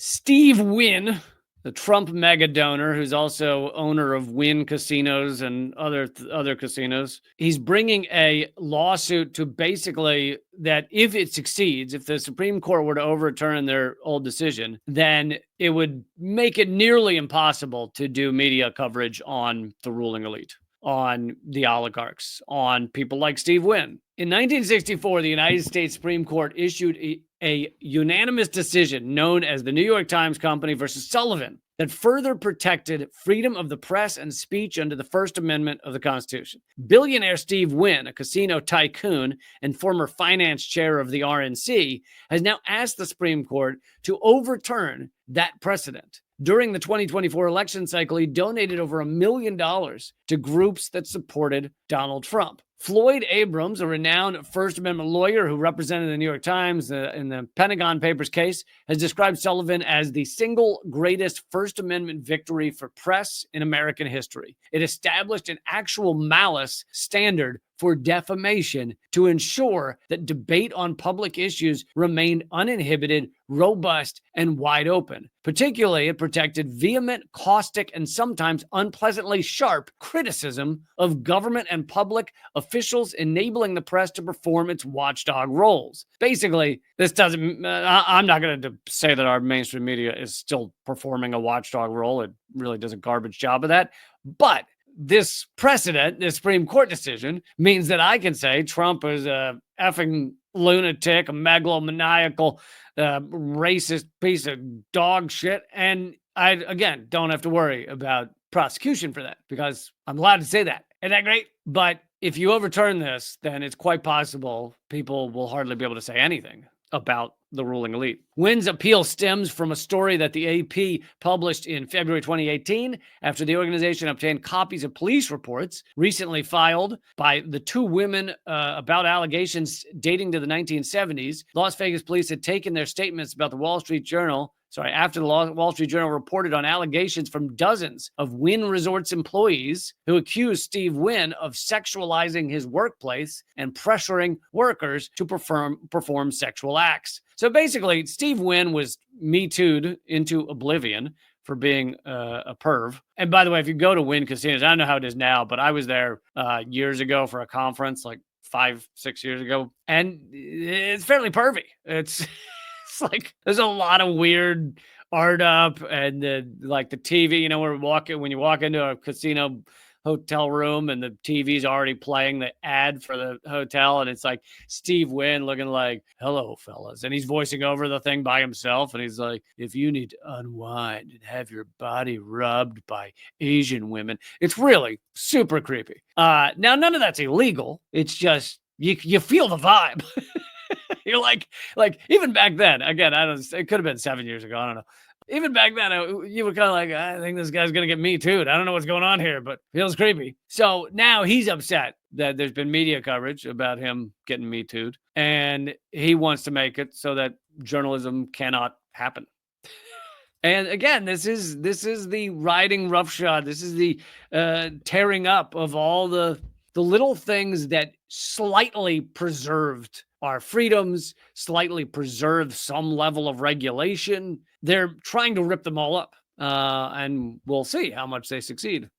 Steve Wynn, the Trump mega donor, who's also owner of Wynn casinos and other casinos, he's bringing a lawsuit to basically that if it succeeds, if the Supreme Court were to overturn their old decision, then it would make it nearly impossible to do media coverage on the ruling elite, on the oligarchs, on people like Steve Wynn. In 1964, the United States Supreme Court issued a unanimous decision known as the New York Times Company versus Sullivan that further protected freedom of the press and speech under the First Amendment of the Constitution. Billionaire Steve Wynn, a casino tycoon and former finance chair of the RNC, has now asked the Supreme Court to overturn that precedent. During the 2024 election cycle, he donated over $1 million to groups that supported Donald Trump. Floyd Abrams, a renowned First Amendment lawyer who represented the New York Times in the Pentagon Papers case, has described Sullivan as the single greatest First Amendment victory for press in American history. It established an actual malice standard for defamation to ensure that debate on public issues remained uninhibited, robust, and wide open. Particularly, it protected vehement, caustic, and sometimes unpleasantly sharp criticism of government and public officials, enabling the press to perform its watchdog roles. Basically, this doesn't, I'm not going to say that our mainstream media is still performing a watchdog role. It really does a garbage job of that. But this precedent, this Supreme Court decision, means that I can say Trump is a effing lunatic, a megalomaniacal, racist piece of dog shit. And I, again, don't have to worry about prosecution for that because I'm allowed to say that. Isn't that great? But if you overturn this, then it's quite possible people will hardly be able to say anything about the ruling elite. Wynn's appeal stems from a story that the AP published in February 2018 after the organization obtained copies of police reports recently filed by the two women about allegations dating to the 1970s. Las Vegas police had taken their statements about the Wall Street Journal after the Wall Street Journal reported on allegations from dozens of Wynn Resorts employees who accused Steve Wynn of sexualizing his workplace and pressuring workers to perform sexual acts. So basically, Steve Wynn was Me Too'd into oblivion for being a perv. And by the way, if you go to Wynn casinos, I don't know how it is now, but I was there years ago for a conference, like 5-6 years ago, and it's fairly pervy. It's like there's a lot of weird art up and the TV, when you walk into a casino hotel room and the TV's already playing the ad for the hotel and it's like Steve Wynn looking like, "Hello, fellas." And he's voicing over the thing by himself. And he's like, "If you need to unwind and have your body rubbed by Asian women." It's really super creepy. Now, none of that's illegal. It's just, you feel the vibe. You're like even back then, again, it could have been 7 years ago. I don't know. Even back then, you were kind of like, I think this guy's going to get Me Too'd. I don't know what's going on here, but feels creepy. So now he's upset that there's been media coverage about him getting Me Too'd, and he wants to make it so that journalism cannot happen. And again, this is the riding roughshod. This is the tearing up of all the little things that slightly preserved our freedoms, slightly preserve some level of regulation. They're trying to rip them all up, and we'll see how much they succeed.